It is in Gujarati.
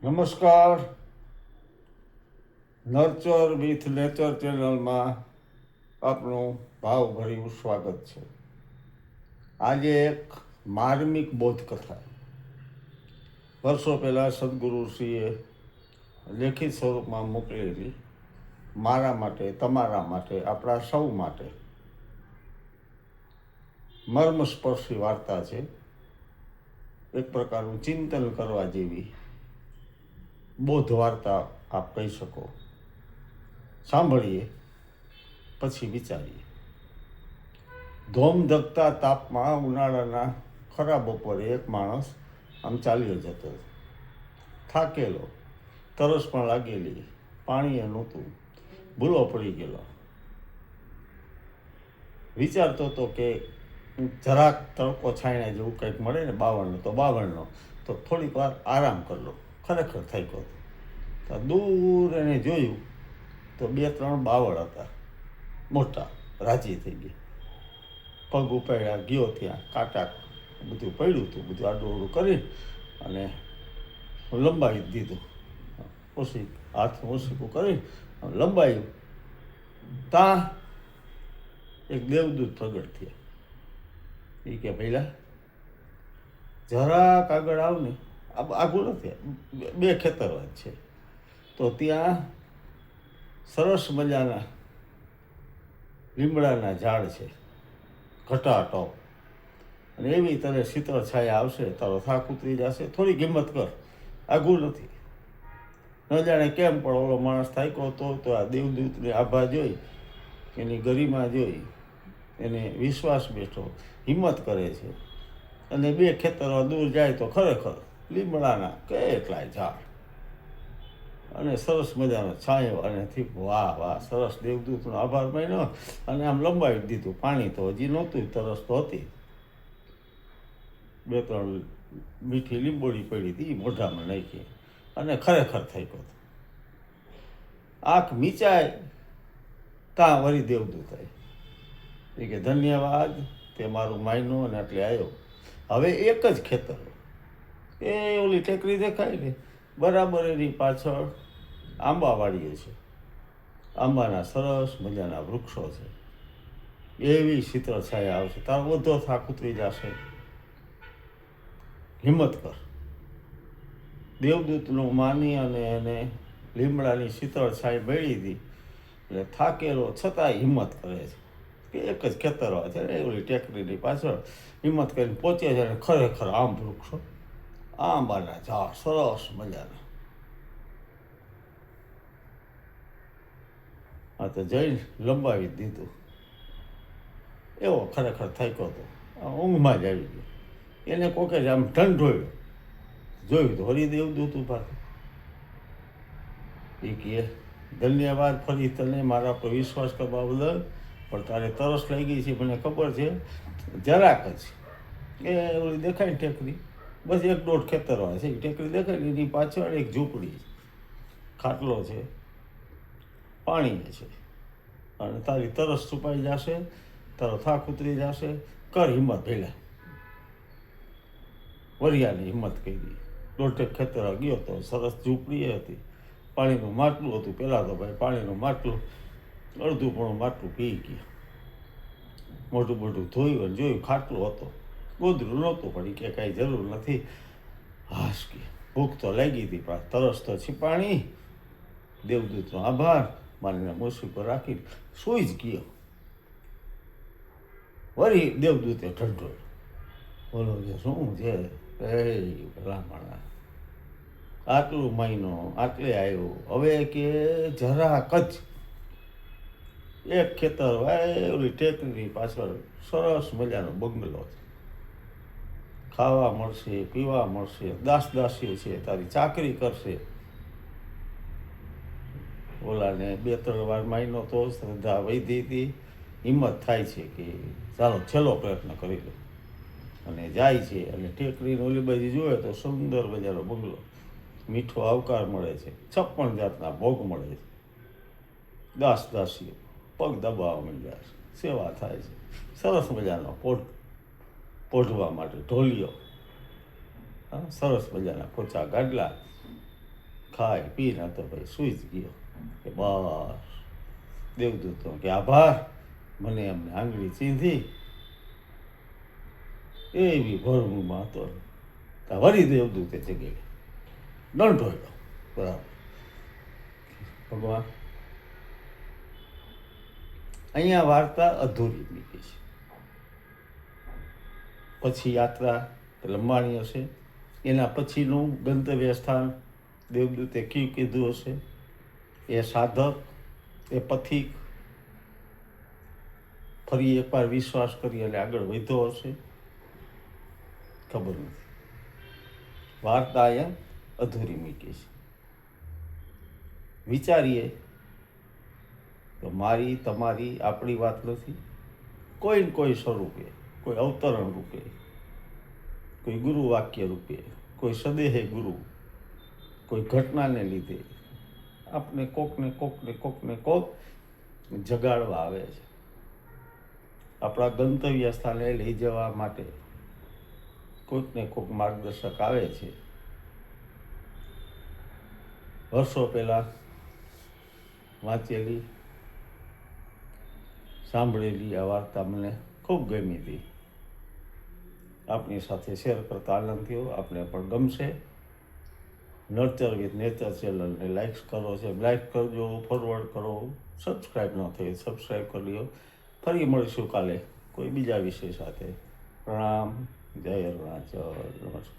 નમસ્કાર. નર્ચર વિથ નેચર ચેનલમાં આપનું ભાવભર્યું સ્વાગત છે. આજે એક માર્મિક બોધકથા વર્ષો પહેલાં સદગુરુશ્રીએ લેખિત સ્વરૂપમાં મોકલેલી, મારા માટે, તમારા માટે, આપણા સૌ માટે મર્મસ્પર્શી વાર્તા છે. એક પ્રકારનું ચિંતન કરવા જેવી બોધ વાર્તા આપ કહી શકો. સાંભળીએ, પછી વિચારીએ. ધોમધકતા તાપમાં ઉનાળાના ખરા બપોરે એક માણસ આમ ચાલ્યો જતો હતો. થાકેલો, તરસ પણ લાગેલી, પાણીએ નહોતું, ભૂલો પડી ગયેલો. વિચારતો હતો કે જરાક તડકો છાંયણા જેવું કંઈક મળે ને બાવળનો તો થોડીક વાર આરામ કરી લો. ખરેખર થઈ ગયો. તો દૂર એને જોયું તો 2-3 બાવળ હતા, મોટા. રાજી થઈ ગઈ, પગ ઉપાડ્યા, ગયો ત્યાં. કાંટા બધું પડ્યું હતું, બધું આડું કરી અને લંબાવી દીધું. હાથનું ઓશીકું કરી લંબાયું. ત્યાં એક દેવદૂત પ્રગટ થયા. એ કે પહેલાં જરાક આગળ આવને, આગળ નથી, 2 ખેતરો છે. તો ત્યાં સરસ મજાના લીમડાના ઝાડ છે, ઘટાટોપ. અને એવી તને શીતળ છાયા આવશે, તારો થાક ઉતરી જશે. થોડી હિંમત કર, આઘું નથી. ન જાણે કેમ પણ ઓલો માણસ થાક્યો તો આ દેવદૂતને આભા જોઈ, એની ગરિમા જોઈ, એને વિશ્વાસ બેઠો, હિંમત કરે છે. અને 2 ખેતરો દૂર જાય તો ખરેખર લીમડાના કેટલાય ઝાડ અને સરસ મજાનો છાંયો. અને વાહ વાહ, સરસ. દેવદૂતનો આભાર માન્યો અને આમ લંબાવી દીધું. પાણી તો હજી નહોતું, તરસ તો હતી. 2-3 મીઠી લીંબોડી પડી હતી, મોઢામાં નાખી અને ખરેખર થઈ ગયો. આંખ મીચાય ત્યાં વળી દેવદૂત આવી. એ કે ધન્યવાદ, તે મારું માયનું અને એટલે આવ્યો. હવે એક જ ખેતર, એ ઓલી ટેકરી દેખાય ને, બરાબર એની પાછળ આંબાવાડીઓ છે. આંબાના સરસ મજાના વૃક્ષો છે. એવી શીતળ છાયા આવશે, તારો બધો થાક ઉતરી જશે. હિંમત કર. દેવદૂતનું માની અને એને લીમડાની શીતળ છાઈ મળી હતી. એટલે થાકેલો છતાંય હિંમત કરે છે કે એક જ ખેતરો છે ને, ઓલી ટેકરીની પાછળ હિંમત કરીને પહોંચે છે. અને ખરેખર આમ વૃક્ષો, આંબાના ઝાડ સરસ મજાના. આ તો જઈને લંબાવી દીધું. એવો ખરેખર થાક્યો હતો, ઊંઘમાં જ આવી ગયો. એને કોકે જ આમ ઢંઢોળ્યો, જોયું તો હરી દેવદૂત ઊભા. એ કહે ધન્યવાદ ફરી તને મારા પર વિશ્વાસ કરવા બદલ, પણ તારે તરસ લાગી છે મને ખબર છે, જરાક જ. એ ઓલી દેખાય ને ટેકરી, બસ 1-1.5 ખેતરો છે. એ ટેકરી દેખાય ને, એની પાછળ એક ઝૂંપડી, ખાટલો છે, પાણી છે. અને તારી તરસ છુપાઈ જશે, તારો થાક ઉતરી જશે. કર હિંમત. પહેલાં વરિયાની હિંમત કરી. 1.5 ખેતર ગયો તો સરસ ઝૂંપડી હતી, પાણીનું માટલું હતું. પહેલાં તો ભાઈ પાણીનું માટલું, અડધું માટલું પી ગયા. મોઢું ધોયું અને જોયું ખાટલું હતો, ગોદરું નહોતું. પણ એ કે કાંઈ જરૂર નથી. હાશ કે ભૂખ તો લાગી હતી, પણ તરસ તો છીપાણી. દેવદૂતનો આભાર મારીને મોસી પર રાખી સૂઈ જ ગયો. વળી દેવદૂતે ઢંઢોળ્યો, બોલો કે શું છે? ભલામણા આટલું મહિનો આટલે આવ્યો, હવે કે જરાક જ એક ખેતર વાય ઓલી ટેકરીની પાછળ સરસ મજાનો બંગલો છે. ખાવા મળશે, પીવા મળશે, દાસીઓ છે, તારી ચાકરી કરશે. ઓલાને 2-3 વાર માયનો તો શ્રદ્ધા વધી હતી. હિંમત થાય છે કે ચાલો છેલ્લો પ્રયત્ન કરી લો. અને જાય છે. અને ટેકરીને ઓલી બાજુ જોવે તો સુંદર મજાનો બંગલો, મીઠો આવકાર મળે છે, 56 જાતના ભોગ મળે છે. દાસીઓ પગ દબાવવા માંડ્યા છે, સેવા થાય છે. સરસ મજાનો પોઢવા માટે ઢોલિયો, સરસ મજાના પોચા ગાડલા, ખાઈ પીને તો ભાઈ સૂઈ જ ગયો કે બસ દેવદૂતો કે આભાર મને એમને આંગળી ચીંધી એવી ભરમમાં હતો વળી દેવદૂતે જગ્યાએ દંડ હોય બરાબર ભગવાન અહીંયા વાર્તા અધૂરી નીકળી છે પછી યાત્રા લંબાણી હશે એના પછીનું ગંતવ્ય સ્થાન દેવદૂતે કયું કીધું હશે એ સાધક એ પથિક ફરી એકવાર વિશ્વાસ કરી અને આગળ વધ્યો હશે ખબર નથી વાર્તા અહીંયા અધૂરી મૂકી છે વિચારીએ તો મારી તમારી આપણી વાત નથી કોઈ ને કોઈ સ્વરૂપે કોઈ અવતરણ રૂપે કોઈ ગુરુ વાક્ય રૂપે કોઈ સદેહે ગુરુ કોઈ ઘટનાને લીધે આપણે કોક જગાડવા આવે છે આપણા ગંતવ્ય સ્થાને લઈ જવા માટે કોઈક માર્ગદર્શક આવે છે વર્ષો પહેલાં વાંચેલી સાંભળેલી આ વાર્તા મને ખૂબ ગમી હતી આપની સાથે શેર કરતા આનંદ થયો આપને પણ ગમશે નર્ચર વિથ નેચર ચેનલને લાઈક કરો છે લાઈક કરજો ફોરવર્ડ કરો સબસ્ક્રાઈબ ન થઈ સબસ્ક્રાઈબ કરી લો ફરી મળીશું કાલે કોઈ બીજા વિષય સાથે પ્રણામ જય અરુણાચલ નમસ્કાર